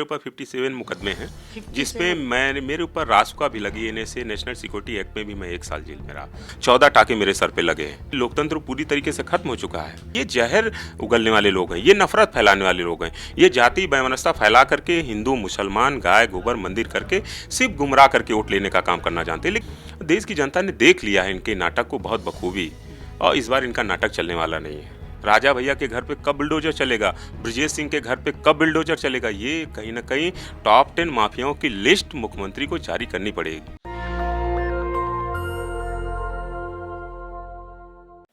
मेरे ऊपर 57 मुकदमे हैं, 57 जिसमें मेरे ऊपर रासुका भी लगी है, से नेशनल सिक्योरिटी एक्ट में भी मैं 1 साल जेल में रहा। 14 टाके मेरे सर पे लगे हैं। लोकतंत्र पूरी तरीके से खत्म हो चुका है। ये जहर उगलने वाले लोग हैं, ये नफरत फैलाने वाले लोग हैं, ये जाति वैमनस्यता फैला करके हिंदू मुसलमान गाय गोबर मंदिर करके सिर्फ गुमराह करके वोट लेने का काम करना जानते हैं। लेकिन देश की जनता ने देख लिया है इनके नाटक को बहुत बखूबी, और इस बार इनका नाटक चलने वाला नहीं है। राजा भैया के घर पे कब बुलडोजर चलेगा, ब्रजेश सिंह के घर पे कब बुलडोजर चलेगा, ये कहीं ना कहीं टॉप 10 माफियाओं की लिस्ट मुख्यमंत्री को जारी करनी पड़ेगी।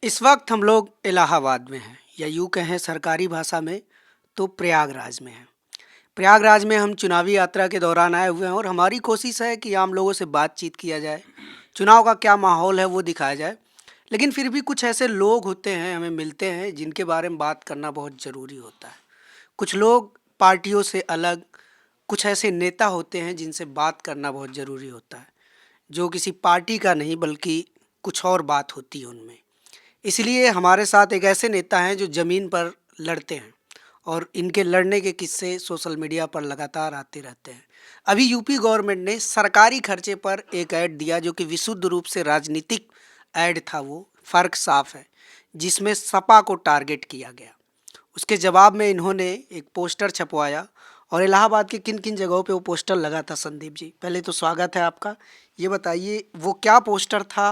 इस वक्त हम लोग इलाहाबाद में हैं, या यूँ कहें सरकारी भाषा में तो प्रयागराज में हैं। प्रयागराज में हम चुनावी यात्रा के दौरान आए हुए हैं और हमारी कोशिश है कि आम लोगों से बातचीत किया जाए, चुनाव का क्या माहौल है वो दिखाया जाए। लेकिन फिर भी कुछ ऐसे लोग होते हैं, हमें मिलते हैं, जिनके बारे में बात करना बहुत ज़रूरी होता है। कुछ लोग पार्टियों से अलग, कुछ ऐसे नेता होते हैं जिनसे बात करना बहुत ज़रूरी होता है, जो किसी पार्टी का नहीं बल्कि कुछ और बात होती है उनमें। इसलिए हमारे साथ एक ऐसे नेता हैं जो ज़मीन पर लड़ते हैं और इनके लड़ने के किस्से सोशल मीडिया पर लगातार आते रहते हैं। अभी यूपी गवर्नमेंट ने सरकारी खर्चे पर एक ऐड दिया जो कि विशुद्ध रूप से राजनीतिक ऐड था। वो फ़र्क साफ है, जिसमें सपा को टारगेट किया गया। उसके जवाब में इन्होंने एक पोस्टर छपवाया और इलाहाबाद के किन किन जगहों पे वो पोस्टर लगा था। संदीप जी, पहले तो स्वागत है आपका। ये बताइए वो क्या पोस्टर था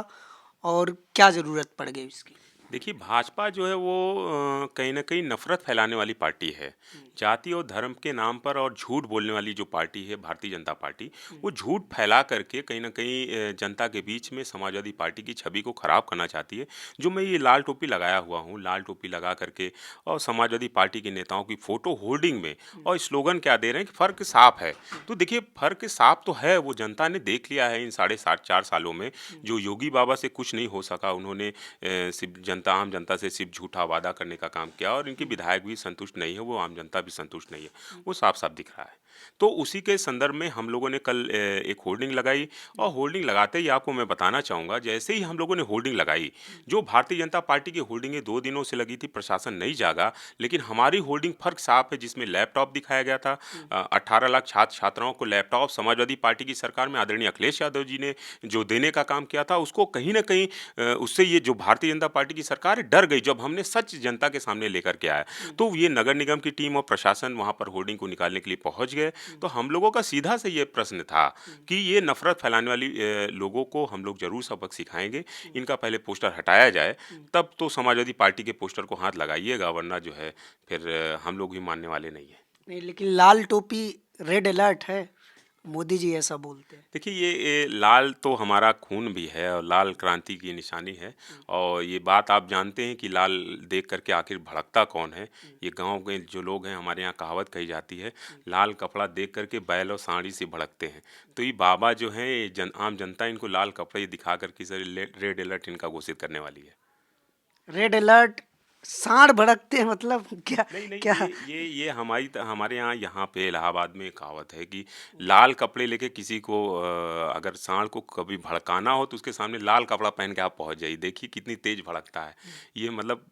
और क्या ज़रूरत पड़ गई इसकी? देखिए, भाजपा जो है वो कहीं ना कहीं नफरत फैलाने वाली पार्टी है। जाति और धर्म के नाम पर और झूठ बोलने वाली जो पार्टी है भारतीय जनता पार्टी, वो झूठ फैला करके कहीं ना कहीं जनता के बीच में समाजवादी पार्टी की छवि को खराब करना चाहती है। जो मैं ये लाल टोपी लगाया हुआ हूँ, लाल टोपी लगा करके और समाजवादी पार्टी के नेताओं की फोटो होर्डिंग में और स्लोगन क्या दे रहे हैं कि फर्क साफ है। तो देखिए, फर्क साफ तो है, वो जनता ने देख लिया है इन 4.5 सालों में। जो योगी बाबा से कुछ नहीं हो सका, उन्होंने सिर्फ आम जनता से सिर्फ झूठा वादा करने का काम किया, और इनके विधायक भी संतुष्ट नहीं है, वो आम जनता भी संतुष्ट नहीं है, वो साफ साफ दिख रहा है। तो उसी के संदर्भ में हम लोगों ने कल एक होर्डिंग लगाई, और होर्डिंग लगाते ही आपको मैं बताना चाहूँगा, जैसे ही हम लोगों ने होर्डिंग लगाई, जो भारतीय जनता पार्टी की होर्डिंगें 2 दिनों से लगी थी, प्रशासन नहीं जागा, लेकिन हमारी होर्डिंग फर्क साफ है, जिसमें लैपटॉप दिखाया गया था। 18 लाख छात्र छात्राओं को लैपटॉप समाजवादी पार्टी की सरकार में आदरणीय अखिलेश यादव जी ने जो देने का काम किया था, उसको कहीं ना कहीं उससे ये जो भारतीय जनता पार्टी की सरकार डर गई जब हमने सच जनता के सामने लेकर के आया। तो ये नगर निगम की टीम और प्रशासन वहां पर होर्डिंग को निकालने के लिए पहुंच गए। तो हम लोगों का सीधा से ये प्रश्न था कि ये नफरत फैलाने वाली लोगों को हम लोग जरूर सबक सिखाएंगे। इनका पहले पोस्टर हटाया जाए, तब तो समाजवादी पार्टी के पोस्टर को हाथ लगाइएगा, वरना जो है फिर हम लोग भी मानने वाले नहीं है। नहीं, लेकिन लाल टोपी रेड अलर्ट है, मोदी जी ऐसा बोलते हैं। देखिए, ये लाल तो हमारा खून भी है और लाल क्रांति की निशानी है। और ये बात आप जानते हैं कि लाल देख करके आखिर भड़कता कौन है। ये गांव के जो लोग हैं, हमारे यहाँ कहावत कही जाती है, लाल कपड़ा देख करके बैल और साड़ी से भड़कते हैं। तो ये बाबा जो है, आम जनता इनको लाल कपड़े दिखा करके सर रेड अलर्ट इनका घोषित करने वाली है। रेड अलर्ट, सांड भड़कते हैं, मतलब क्या? नहीं नहीं, क्या? ये हमारे यहाँ पे इलाहाबाद में एक कहावत है कि लाल कपड़े लेके किसी को अगर सांड को कभी भड़काना हो तो उसके सामने लाल कपड़ा पहन के आप पहुंच जाइए, देखिए कितनी तेज भड़कता है। ये मतलब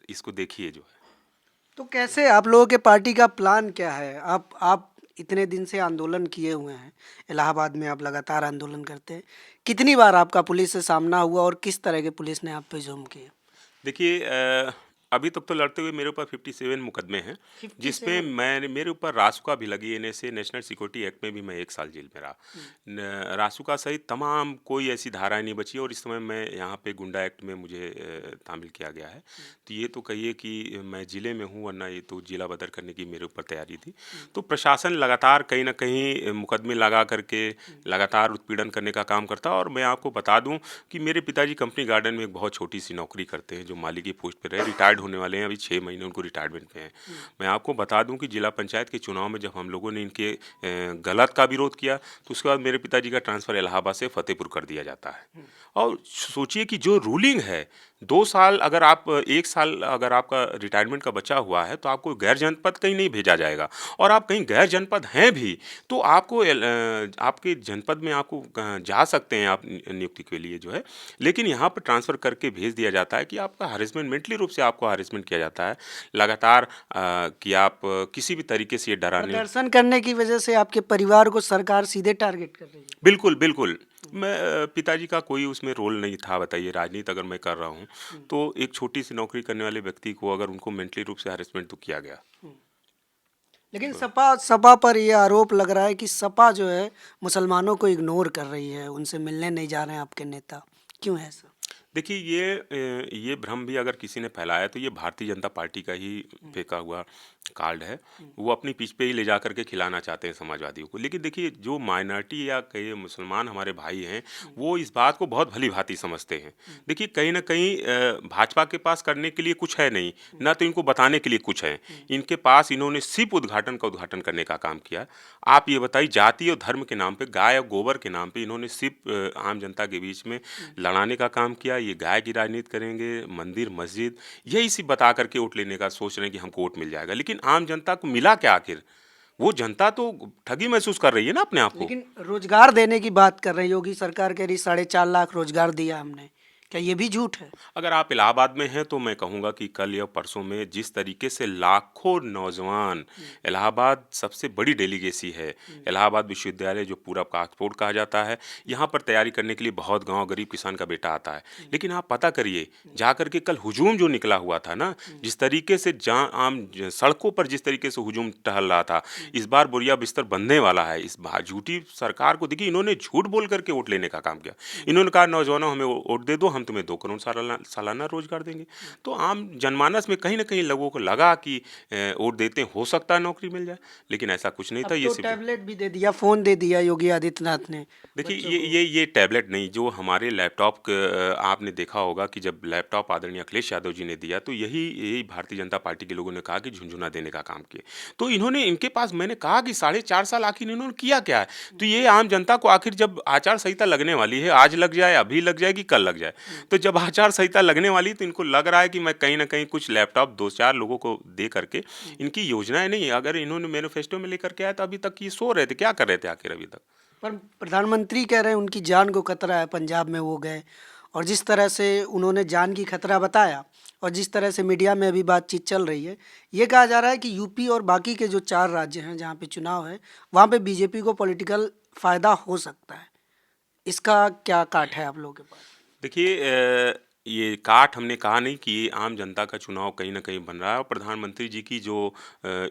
इसको देखिए जो है। तो कैसे आप लोगों के पार्टी का प्लान क्या है? आप इतने दिन से आंदोलन किए हुए हैं, इलाहाबाद में आप लगातार आंदोलन करते हैं। कितनी बार आपका पुलिस से सामना हुआ और किस तरह के पुलिस ने आप पे जुल्म किए? देखिए, अभी तक तो लड़ते हुए मेरे ऊपर 57 मुकदमे हैं, जिसमें 57? मेरे ऊपर रासुका भी लगी है, से नेशनल सिक्योरिटी एक्ट में भी मैं 1 साल जेल में रहा। रासुका सहित तमाम कोई ऐसी धाराएं नहीं बची, और इस समय मैं यहाँ पे गुंडा एक्ट में मुझे तामिल किया गया है। तो ये तो कहिए कि मैं ज़िले में हूँ, वरना ये तो जिला बदर करने की मेरे ऊपर तैयारी थी। तो प्रशासन लगातार कहीं ना कहीं मुकदमे लगा करके लगातार उत्पीड़न करने का काम करता है। और मैं आपको बता दूं कि मेरे पिताजी कंपनी गार्डन में एक बहुत छोटी सी नौकरी करते हैं, जो माली की पोस्ट पर रहे, रिटायर्ड होने वाले हैं, अभी 6 महीने उनको रिटायरमेंट पे हैं। मैं आपको बता दूं कि जिला पंचायत के चुनाव में जब हम लोगों ने इनके गलत का विरोध किया, तो उसके बाद मेरे पिताजी का ट्रांसफ़र इलाहाबाद से फतेहपुर कर दिया जाता है। और सोचिए कि जो रूलिंग है, 2 साल अगर आप 1 साल अगर आपका रिटायरमेंट का बचा हुआ है, तो आपको गैर जनपद कहीं नहीं भेजा जाएगा और आप कहीं गैर जनपद हैं भी, तो आपको आपके जनपद में आपको जा सकते हैं आप नियुक्ति के लिए जो है, लेकिन यहाँ पर ट्रांसफ़र करके भेज दिया जाता है कि आपका हैरेसमेंट मेंटली रूप से आपको हैरेसमेंट किया जाता है, लगातार कि आप किसी भी तरीके से ये डराने प्रदर्शन करने की वजह से आपके परिवार को सरकार सीधे टारगेट कर रही है। बिल्कुल, बिल्कुल। मैं पिताजी का कोई उसमें रोल नहीं था बताइए राजनीति अगर मैं कर रहा हूँ, तो एक छोटी-सी नौकरी करने वाले व्यक्ति को अगर उनको मेंटली रूप से हैरेसमेंट तो किया गया। लेकिन सपा सपा पर ये आरोप लग रहा है कि सपा जो है मुसलमानों को इग्नोर कर रही है, उनसे मिलने नहीं जा रहे हैं आपके नेता, क्यों है ऐसा? देखिए ये भ्रम भी अगर किसी ने फैलाया तो ये भारतीय जनता पार्टी का ही फेंका हुआ कार्ड है। वो अपनी पीठ पे ही ले जा करके खिलाना चाहते हैं समाजवादियों को। लेकिन देखिए जो माइनॉरिटी या कई मुसलमान हमारे भाई हैं, वो इस बात को बहुत भली-भांति समझते हैं। देखिए कहीं न कहीं भाजपा के पास करने के लिए कुछ है नहीं, ना तो इनको बताने के लिए कुछ है। इनके पास इन्होंने सिर्फ़ उद्घाटन करने का काम किया। आप ये बताइए जाति और धर्म के नाम पे, गाय और गोबर के नाम पे इन्होंने सिर्फ़ आम जनता के बीच में लड़ाने का काम किया। ये गाय की राजनीति करेंगे, मंदिर, मस्जिद यही सिर्फ़ बता कर के वोट लेने का सोच रहे हैं कि हमको वोट मिल जाएगा। लेकिन आम जनता को मिला क्या आखिर? वो जनता तो ठगी महसूस कर रही है ना अपने आप को। लेकिन रोजगार देने की बात कर रहे हैं, योगी सरकार कह रही 4.5 लाख रोजगार दिया हमने, क्या ये भी झूठ है? अगर आप इलाहाबाद में हैं तो मैं कहूँगा कि कल या परसों में जिस तरीके से लाखों नौजवान इलाहाबाद सबसे बड़ी डेलीगेसी है। इलाहाबाद विश्वविद्यालय जो पूरा काकपोड़ कहा जाता है, यहाँ पर तैयारी करने के लिए बहुत गांव गरीब किसान का बेटा आता है। लेकिन आप पता करिए जा कर के कल हुजूम जो निकला हुआ था ना, जिस तरीके से सड़कों पर जिस तरीके से हुजूम टहल रहा था, इस बार बोरिया बिस्तर बनने वाला है। इस झूठी सरकार को देखिए इन्होंने झूठ बोल करके वोट लेने का काम किया। इन्होंने कहा नौजवानों हमें वोट दे दो, हम तुम्हें 2 करोड़ सालाना रोजगार देंगे। तो आम जनमानस में कहीं न कहीं लोगों को लगा कि वोट देते हो सकता है नौकरी मिल जाए, लेकिन ऐसा कुछ नहीं अब था। ये तो सिर्फ टैबलेट भी दे दिया, फोन दे दिया योगी आदित्यनाथ ने देखिए बच्चों ये टैबलेट नहीं, जो हमारे लैपटॉप आपने देखा होगा कि जब लैपटॉप आदरणीय अखिलेश यादव जी ने दिया तो यही भारतीय जनता पार्टी के लोगों ने कहा कि झुनझुना देने का काम किए। तो इन्होंने इनके पास मैंने कहा कि 4.5 साल आखिर इन्होंने किया क्या है? तो ये आम जनता को आखिर जब आचार संहिता लगने वाली है, आज लग जाए, अभी लग जाए कि कल लग जाए। तो जब आचार संहिता लगने वाली तो इनको लग रहा है कि मैं कहीं न कहीं कुछ लैपटॉप 2-4 लोगों को दे करके इनकी योजनाएँ नहीं है। अगर इन्होंने मैनिफेस्टो में लेकर के आया तो अभी तक ये सो रहे थे, क्या कर रहे थे आखिर अभी तक? पर प्रधानमंत्री कह रहे हैं उनकी जान को खतरा है, पंजाब में वो गए और जिस तरह से उन्होंने जान की खतरा बताया और जिस तरह से मीडिया में अभी बातचीत चल रही है, ये कहा जा रहा है कि यूपी और बाकी के जो 4 राज्य हैं जहाँ पे चुनाव है, वहाँ पे बीजेपी को पॉलिटिकल फ़ायदा हो सकता है। इसका क्या काट है आप लोगों के पास? देखिए ये काट हमने कहा नहीं कि ये आम जनता का चुनाव कहीं न कहीं बन रहा है और प्रधानमंत्री जी की जो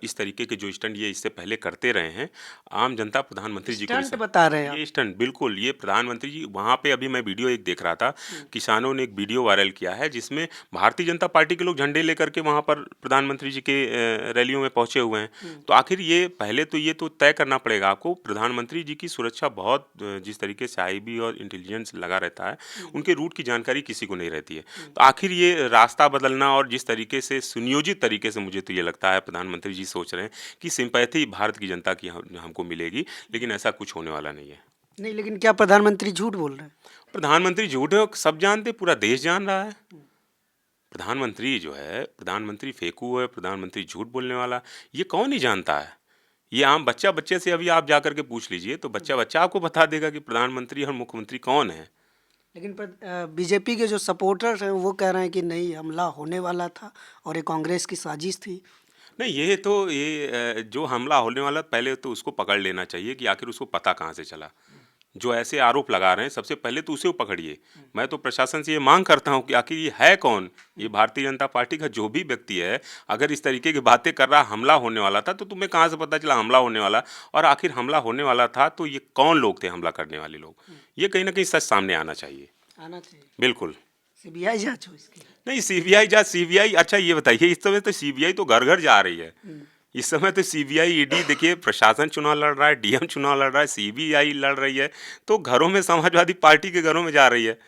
इस तरीके के जो स्टंट ये इससे पहले करते रहे हैं, आम जनता प्रधानमंत्री जी को भी स्टंट बता रहे हैं आप? ये स्टंट बिल्कुल, ये प्रधानमंत्री जी वहाँ पे अभी मैं वीडियो एक देख रहा था, किसानों ने एक वीडियो वायरल किया है जिसमें भारतीय जनता पार्टी के लोग झंडे लेकर के वहाँ पर प्रधानमंत्री जी के रैलियों में पहुँचे हुए हैं। तो आखिर ये पहले तो ये तो तय करना पड़ेगा आपको, प्रधानमंत्री जी की सुरक्षा बहुत जिस तरीके से आईबी और इंटेलिजेंस लगा रहता है, उनके रूट की जानकारी किसी को नहीं रहती है। तो आखिर ये रास्ता बदलना और जिस तरीके से सुनियोजित तरीके से मुझे तो ये लगता है प्रधानमंत्री जी सोच रहे हैं कि सिंपैथी भारत की जनता की हमको मिलेगी, लेकिन ऐसा कुछ होने वाला नहीं है। नहीं, लेकिन क्या प्रधानमंत्री झूठ बोल रहे हैं? प्रधानमंत्री झूठ है, सब जानते, पूरा देश जान रहा है। प्रधानमंत्री जो है, प्रधानमंत्री फेंकू है, प्रधानमंत्री झूठ बोलने वाला, ये कौन ही जानता है? ये आम बच्चे से अभी आप जा करके पूछ लीजिए तो बच्चा आपको बता देगा कि प्रधानमंत्री और मुख्यमंत्री कौन है। लेकिन बीजेपी के जो सपोर्टर्स हैं वो कह रहे हैं कि नहीं, हमला होने वाला था और ये कांग्रेस की साजिश थी। नहीं ये जो हमला होने वाला पहले तो उसको पकड़ लेना चाहिए कि आखिर उसको पता कहाँ से चला। जो ऐसे आरोप लगा रहे हैं सबसे पहले तो उसे पकड़िए। मैं तो प्रशासन से ये मांग करता हूँ कि आखिर ये है कौन? ये भारतीय जनता पार्टी का जो भी व्यक्ति है, अगर इस तरीके की बातें कर रहा हमला होने वाला था तो तुम्हें कहाँ से पता चला हमला होने वाला? और आखिर हमला होने वाला था तो ये कौन लोग थे हमला करने वाले लोग? ये कहीं ना कहीं सच सामने आना चाहिए। आना चाहिए। बिल्कुल। सीबीआई जांच हो इसकी। नहीं सीबीआई अच्छा ये बताइए, इस समय तो सीबीआई तो घर घर जा रही है। इस समय तो सीबीआई ईडी देखिए, प्रशासन चुनाव लड़ रहा है, डीएम चुनाव लड़ रहा है, सीबीआई लड़ रही है, तो घरों में समाजवादी पार्टी के घरों में जा रही है।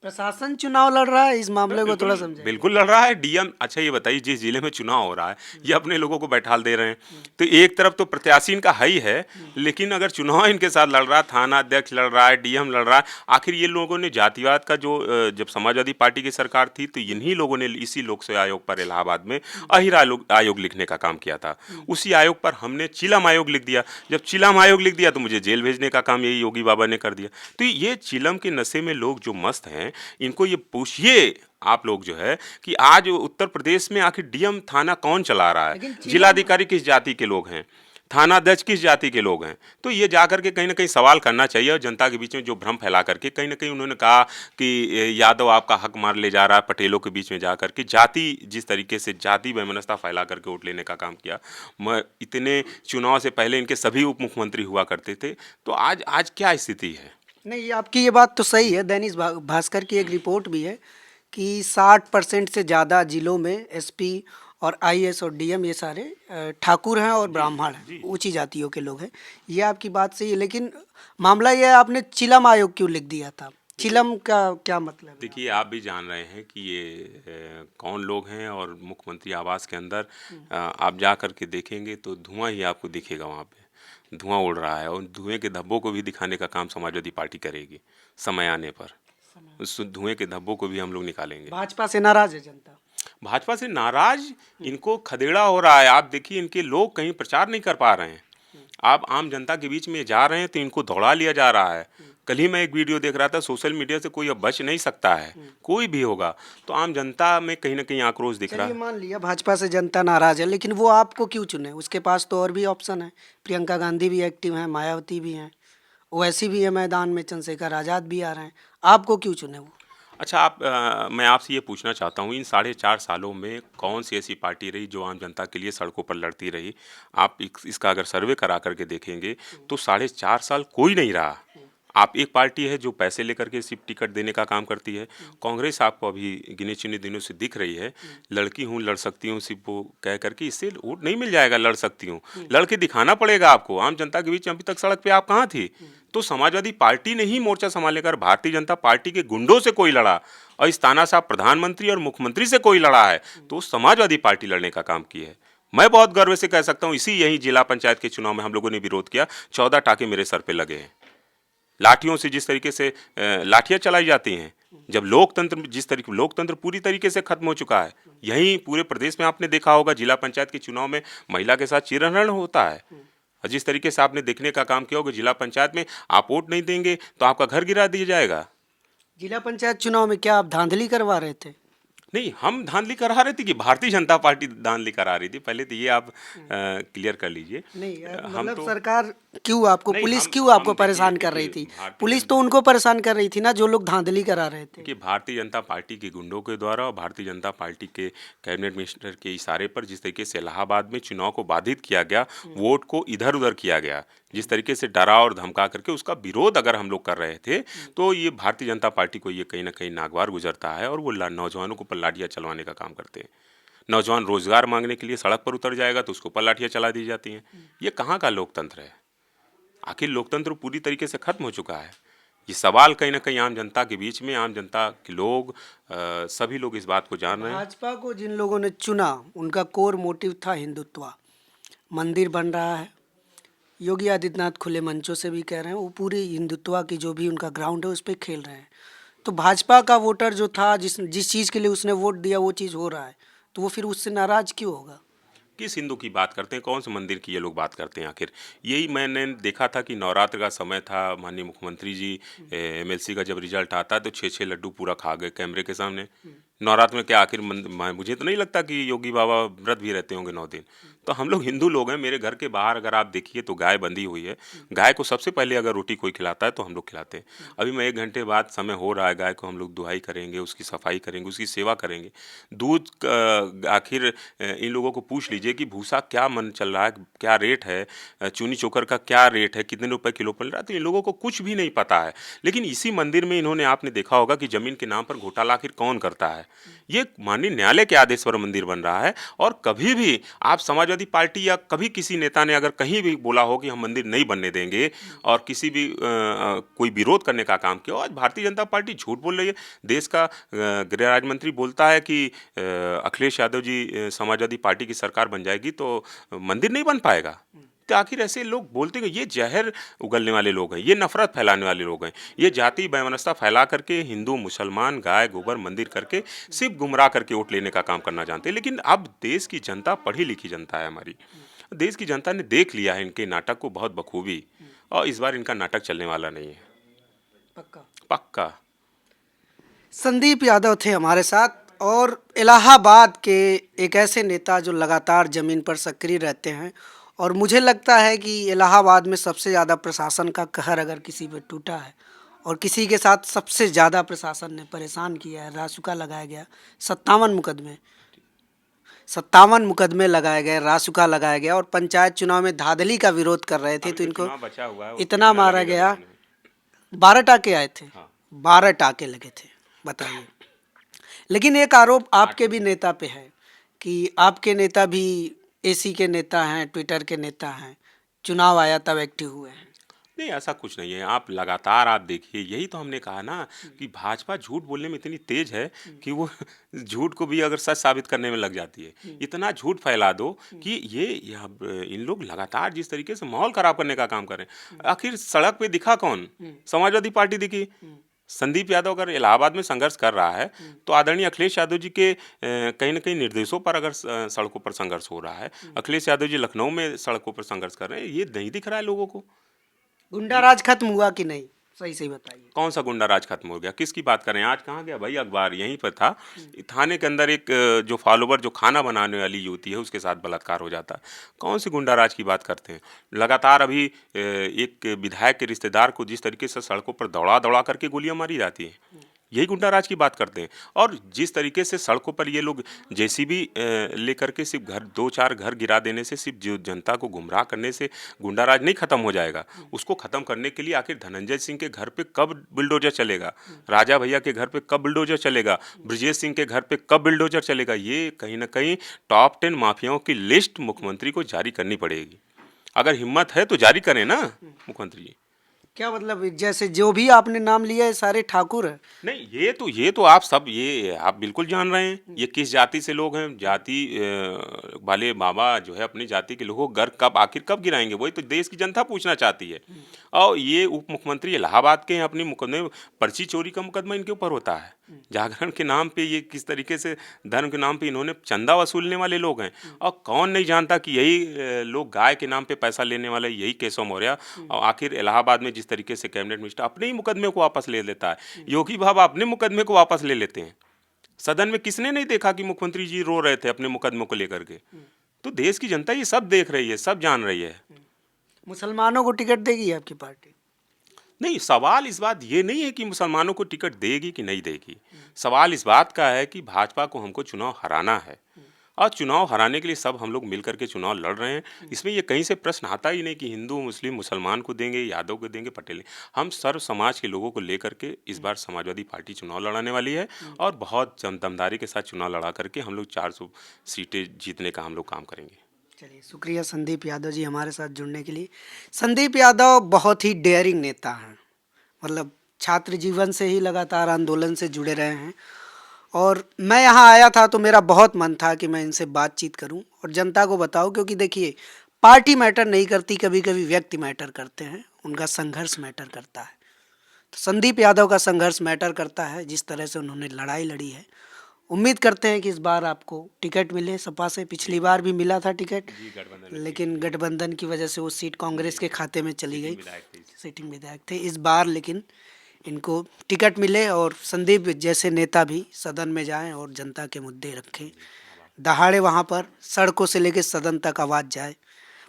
प्रशासन चुनाव लड़ रहा है, इस मामले को थोड़ा समझाइए। बिल्कुल लड़ रहा है डीएम। अच्छा ये बताइए, जिस जिले में चुनाव हो रहा है ये अपने लोगों को बैठाल दे रहे हैं, तो एक तरफ तो प्रत्याशी इनका है ही है, लेकिन अगर चुनाव इनके साथ लड़ रहा है, थाना अध्यक्ष लड़ रहा है, डीएम लड़ रहा है, आखिर ये लोगों ने जातिवाद का जो जब समाजवादी पार्टी की सरकार थी तो इन्हीं लोगों ने इसी लोक सेवा आयोग पर इलाहाबाद में अहिर आयोग लिखने का काम किया था। उसी आयोग पर हमने चिलम आयोग लिख दिया। जब चिलम आयोग लिख दिया तो मुझे जेल भेजने का काम यही योगी बाबा ने कर दिया। तो ये चिलम के नशे में लोग जो मस्त हैं, इनको ये पूछिए आप लोग जो है कि आज उत्तर प्रदेश में आखिर डीएम थाना कौन चला रहा है, जिलाधिकारी किस जाति के लोग हैं, थाना अध्यक्ष किस जाति के लोग हैं। तो ये जाकर के कहीं ना कहीं सवाल करना चाहिए। और जनता के बीच में जो भ्रम फैला करके कहीं ना कहीं उन्होंने कहा कि यादव आपका हक मार ले जा रहा है, पटेलों के बीच में जा करके जाति, जिस तरीके से जाति वैमनस्यता फैला करके वोट लेने का काम किया। मैं इतने चुनाव से पहले इनके सभी उप मुख्यमंत्री हुआ करते थे, तो आज क्या स्थिति है। नहीं, आपकी ये बात तो सही है। दैनिक भास्कर की एक रिपोर्ट भी है कि 60% से ज़्यादा जिलों में एसपी और आईएएस और डीएम ये सारे ठाकुर हैं और ब्राह्मण हैं, ऊंची जातियों के लोग हैं। ये आपकी बात सही है, लेकिन मामला ये है, आपने चिलम आयोग क्यों लिख दिया था? चिलम का क्या मतलब है? देखिए, आप भी जान रहे हैं कि ये कौन लोग हैं, और मुख्यमंत्री आवास के अंदर आप जा कर के देखेंगे तो धुआं ही आपको दिखेगा। वहाँ पे धुआं उड़ रहा है, और धुएं के धब्बों को भी दिखाने का काम समाजवादी पार्टी करेगी समय आने पर। उस धुएं के धब्बों को भी हम लोग निकालेंगे। भाजपा से नाराज है जनता? भाजपा से नाराज, इनको खदेड़ा हो रहा है। आप देखिए, इनके लोग कहीं प्रचार नहीं कर पा रहे हैं। आप आम जनता के बीच में जा रहे हैं तो इनको दौड़ा लिया जा रहा है। कल ही मैं एक वीडियो देख रहा था, सोशल मीडिया से कोई अब बच नहीं सकता है, कोई भी होगा। तो आम जनता में कहीं ना कहीं आक्रोश दिख रहा है। मान लिया भाजपा से जनता नाराज है, लेकिन वो आपको क्यों चुने? उसके पास तो और भी ऑप्शन है। प्रियंका गांधी भी एक्टिव हैं, मायावती भी हैं, ओवैसी भी है मैदान में, चंद्रशेखर आज़ाद भी आ रहे हैं। आपको क्यों चुने वो? अच्छा, मैं आपसे ये पूछना चाहता हूँ, इन 4.5 सालों में कौन सी ऐसी पार्टी रही जो आम जनता के लिए सड़कों पर लड़ती रही? आप इसका अगर सर्वे करा करके देखेंगे तो 4.5 साल कोई नहीं रहा। आप एक पार्टी है जो पैसे लेकर के सिर्फ टिकट देने का काम करती है। कांग्रेस आपको अभी गिने चुने दिनों से दिख रही है, लड़की हूँ, लड़ सकती हूँ, सिर्फ वो कह करके इससे वोट नहीं मिल जाएगा। लड़ सकती हूँ, लड़के दिखाना पड़ेगा आपको। आम जनता के बीच अभी तक सड़क पे आप कहाँ थी? तो समाजवादी पार्टी ने ही मोर्चा संभालने कर, भारतीय जनता पार्टी के गुंडों से कोई लड़ा और इस तानाशाह प्रधानमंत्री और मुख्यमंत्री से कोई लड़ा है, तो समाजवादी पार्टी लड़ने का काम की है। मैं बहुत गर्व से कह सकता हूँ, इसी यही जिला पंचायत के चुनाव में हम लोगों ने विरोध किया। 14 टाके मेरे सर पे लगे हैं। लाठियों से जिस तरीके से लाठियां चलाई जाती हैं, जब लोकतंत्र, जिस तरीके लोकतंत्र पूरी तरीके से खत्म हो चुका है। यहीं पूरे प्रदेश में आपने देखा होगा, जिला पंचायत के चुनाव में महिला के साथ चिरहरण होता है। और जिस तरीके से आपने देखने का काम किया होगा, जिला पंचायत में आप वोट नहीं देंगे तो आपका घर गिरा दिया जाएगा। जिला पंचायत चुनाव में क्या आप धांधली करवा रहे थे? नहीं, हम धांधली करा रहे थे कि भारतीय जनता पार्टी धांधली करा रही थी? पहले तो ये आप क्लियर कर लीजिए। नहीं, हम मतलब तो सरकार क्यों आपको, नहीं, पुलिस हम क्यों आपको देखिए, परेशान कर रही देखिए, थी? भारतीय पुलिस तो उनको परेशान कर रही थी ना, जो लोग धांधली करा रहे थे। कि भारतीय जनता पार्टी के गुंडों के द्वारा और भारतीय जनता पार्टी के कैबिनेट मिनिस्टर के इशारे पर जिस तरीके से इलाहाबाद में चुनाव को बाधित किया गया, वोट को इधर उधर किया गया, जिस तरीके से डरा और धमका करके उसका विरोध अगर हम लोग कर रहे थे, तो ये भारतीय जनता पार्टी को ये कहीं ना कहीं नागवार गुजरता है। और वो नौजवानों को पर लाठियाँ चलवाने का काम करते हैं। नौजवान रोजगार मांगने के लिए सड़क पर उतर जाएगा तो उसको पर लाठियाँ चला दी जाती हैं। ये कहाँ का लोकतंत्र है? आखिर लोकतंत्र पूरी तरीके से खत्म हो चुका है। ये सवाल कहीं ना कहीं आम जनता के बीच में, आम जनता के लोग, सभी लोग इस बात को जान रहे हैं। भाजपा को जिन लोगों ने चुना, उनका कोर मोटिव था हिंदुत्व। मंदिर बन रहा है, योगी आदित्यनाथ खुले मंचों से भी कह रहे हैं, वो पूरी हिंदुत्व की जो भी उनका ग्राउंड है उस पर खेल रहे हैं। तो भाजपा का वोटर जो था, जिस चीज़ के लिए उसने वोट दिया, वो चीज़ हो रहा है, तो वो फिर उससे नाराज क्यों होगा? किस हिंदू की बात करते हैं? कौन से मंदिर की ये लोग बात करते हैं? आखिर यही मैंने देखा था कि नवरात्र का समय था, माननीय मुख्यमंत्री जी एमएलसी का जब रिजल्ट आता है तो 6-6 लड्डू पूरा खा गए कैमरे के सामने। नवरात्र में क्या आखिर मुझे तो नहीं लगता कि योगी बाबा व्रत भी रहते होंगे 9 दिन। तो हम लोग हिंदू लोग हैं। मेरे घर के बाहर अगर आप देखिए तो गाय बंधी हुई है। गाय को सबसे पहले अगर रोटी कोई खिलाता है तो हम लोग खिलाते हैं। अभी मैं 1 घंटे बाद समय हो रहा है, गाय को हम लोग दुहाई करेंगे, उसकी सफाई करेंगे, उसकी सेवा करेंगे। दूध आखिर इन लोगों को पूछ लीजिए कि भूसा क्या मन चल रहा है, क्या रेट है, चूनी चोकर का क्या रेट है, कितने रुपए किलो पड़ रहा है, तो इन लोगों को कुछ भी नहीं पता है। लेकिन इसी मंदिर में इन्होंने, आपने देखा होगा कि जमीन के नाम पर घोटाला आखिर कौन करता है? ये माननीय न्यायालय के आदेश पर मंदिर बन रहा है। और कभी भी आप समाजवादी पार्टी या कभी किसी नेता ने अगर कहीं भी बोला हो कि हम मंदिर नहीं बनने देंगे और किसी भी कोई विरोध करने का काम किया, आज भारतीय जनता पार्टी झूठ बोल रही है। देश का गृह राज्य मंत्री बोलता है कि अखिलेश यादव जी समाजवादी पार्टी की सरकार बन जाएगी तो मंदिर नहीं बन पाएगा। तो आखिर ऐसे लोग बोलते हैं, ये जहर उगलने वाले लोग हैं, ये नफरत फैलाने वाले लोग हैं, ये जाति वैमनस्यता फैला करके हिंदू मुसलमान गाय गोबर मंदिर करके सिर्फ गुमराह करके वोट लेने का काम करना जानते हैं। लेकिन अब देश की जनता पढ़ी लिखी जनता है हमारी, देश की जनता ने देख लिया है इनके नाटक को बहुत बखूबी, और इस बार इनका नाटक चलने वाला नहीं है। पक्का पक्का। संदीप यादव थे हमारे साथ, और इलाहाबाद के एक ऐसे नेता जो लगातार ज़मीन पर सक्रिय रहते हैं। और मुझे लगता है कि इलाहाबाद में सबसे ज़्यादा प्रशासन का कहर अगर किसी पे टूटा है, और किसी के साथ सबसे ज़्यादा प्रशासन ने परेशान किया है, रासुका लगाया गया 57 मुकदमे लगाए गए, रासुका लगाया गया, और पंचायत चुनाव में धांधली का विरोध कर रहे थे तो इनको बचा हुआ है, इतना मारा गया। 12 टाके आए थे, 12 टाके लगे थे, बताइए। लेकिन एक आरोप आपके भी नेता पे है कि आपके नेता भी एसी के नेता हैं, ट्विटर के नेता हैं, चुनाव आया तब एक्टिव हुए हैं। नहीं, ऐसा कुछ नहीं है। आप लगातार आप देखिए, यही तो हमने कहा ना कि भाजपा झूठ बोलने में इतनी तेज है कि वो झूठ को भी अगर सच साबित करने में लग जाती है। इतना झूठ फैला दो कि इन लोग लगातार जिस तरीके से माहौल खराब करने का काम कर रहे हैं। आखिर सड़क पे दिखा कौन? समाजवादी पार्टी दिखी। संदीप यादव अगर इलाहाबाद में संघर्ष कर रहा है तो आदरणीय अखिलेश यादव जी के कहीं ना कहीं निर्देशों पर अगर सड़कों पर संघर्ष हो रहा है, अखिलेश यादव जी लखनऊ में सड़कों पर संघर्ष कर रहे हैं, ये नहीं दिख रहा है लोगों को। गुंडा राज खत्म हुआ कि नहीं, सही बताइए। कौन सा गुंडा राज खत्म हो गया? किसकी बात कर रहे हैं? आज कहाँ गया भाई अखबार? यहीं पर था। थाने के अंदर एक जो फॉलोवर जो खाना बनाने वाली युवती है उसके साथ बलात्कार हो जाता है। कौन सी गुंडा राज की बात करते हैं? लगातार अभी एक विधायक के रिश्तेदार को जिस तरीके से सड़कों पर दौड़ा दौड़ा करके गोलियां मारी जाती हैं, यही गुंडा राज की बात करते हैं। और जिस तरीके से सड़कों पर ये लोग जेसीबी लेकर के सिर्फ 2-4 घर गिरा देने से, सिर्फ जो जनता को गुमराह करने से गुंडा राज नहीं खत्म हो जाएगा। उसको खत्म करने के लिए आखिर धनंजय सिंह के घर पे कब बुलडोजर चलेगा, राजा भैया के घर पे कब बुलडोजर चलेगा, ब्रजेश सिंह के घर पे कब बुलडोजर चलेगा, ये कहीं ना कहीं टॉप 10 माफियाओं की लिस्ट मुख्यमंत्री को जारी करनी पड़ेगी। अगर हिम्मत है तो जारी करें ना मुख्यमंत्री जी। क्या मतलब, जैसे जो भी आपने नाम लिया है सारे ठाकुर हैं? नहीं, ये तो आप सब ये आप बिल्कुल जान रहे हैं ये किस जाति से लोग हैं। जाति वाले बाबा जो है अपनी जाति के लोगों को घर कब आखिर कब गिराएंगे, वही तो देश की जनता पूछना चाहती है। और ये उप मुख्यमंत्री इलाहाबाद के हैं, अपनी मुकदमे पर्ची चोरी का मुकदमा इनके ऊपर होता है। जागरण के नाम पे ये किस तरीके से धर्म के नाम पे इन्होंने चंदा वसूलने वाले लोग हैं। और कौन नहीं जानता कि यही लोग गाय के नाम पे पैसा लेने वाले यही केशव मौर्य। और आखिर इलाहाबाद में जिस तरीके से कैबिनेट मिनिस्टर अपने ही मुकदमे को वापस ले लेता है, योगी बाबा अपने मुकदमे को वापस ले लेते हैं। सदन में किसने नहीं देखा कि मुख्यमंत्री जी रो रहे थे अपने मुकदमों को लेकर के? तो देश की जनता ये सब देख रही है, सब जान रही है। मुसलमानों को टिकट देगी आपकी पार्टी? नहीं, सवाल इस बात ये नहीं है कि मुसलमानों को टिकट देगी कि नहीं देगी। सवाल इस बात का है कि भाजपा को हमको चुनाव हराना है, और चुनाव हराने के लिए सब हम लोग मिलकर के चुनाव लड़ रहे हैं। इसमें ये कहीं से प्रश्न आता ही नहीं कि हिंदू मुस्लिम मुसलमान को देंगे, यादव को देंगे, पटेल। हम सर्व समाज के लोगों को लेकर के इस बार समाजवादी पार्टी चुनाव लड़ाने वाली है, और बहुत दमदारी के साथ चुनाव लड़ा करके हम लोग 400 सीटें जीतने का हम लोग काम करेंगे। चलिए, शुक्रिया संदीप यादव जी हमारे साथ जुड़ने के लिए। संदीप यादव बहुत ही डेयरिंग नेता हैं, मतलब छात्र जीवन से ही लगातार आंदोलन से जुड़े रहे हैं। और मैं यहाँ आया था तो मेरा बहुत मन था कि मैं इनसे बातचीत करूं और जनता को बताऊं, क्योंकि देखिए पार्टी मैटर नहीं करती, कभी कभी व्यक्ति मैटर करते हैं, उनका संघर्ष मैटर करता है। तो संदीप यादव का संघर्ष मैटर करता है, जिस तरह से उन्होंने लड़ाई लड़ी है। उम्मीद करते हैं कि इस बार आपको टिकट मिले सपा से। पिछली बार भी मिला था टिकट, लेकिन गठबंधन की वजह से वो सीट कांग्रेस के खाते में चली गई, सिटिंग विधायक थे। इस बार लेकिन इनको टिकट मिले और संदीप जैसे नेता भी सदन में जाएं और जनता के मुद्दे रखें, दहाड़े वहाँ पर सड़कों से लेकर सदन तक आवाज़ जाए।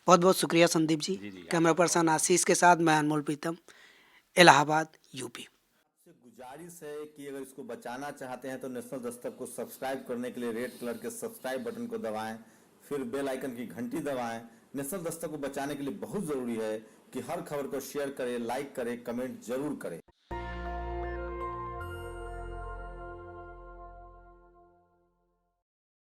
बहुत बहुत शुक्रिया संदीप जी। कैमरा पर्सन आशीष के साथ मैं अनमोल प्रीतम, इलाहाबाद, यूपी। गुजारिश है कि अगर इसको बचाना चाहते हैं तो नेशनल दस्तक को सब्सक्राइब करने के लिए रेड कलर के सब्सक्राइब बटन को दबाएं, फिर बेल आइकन की घंटी दबाएं। नेशनल दस्तक को बचाने के लिए बहुत ज़रूरी है कि हर खबर को शेयर करें, लाइक करें, कमेंट जरूर करें।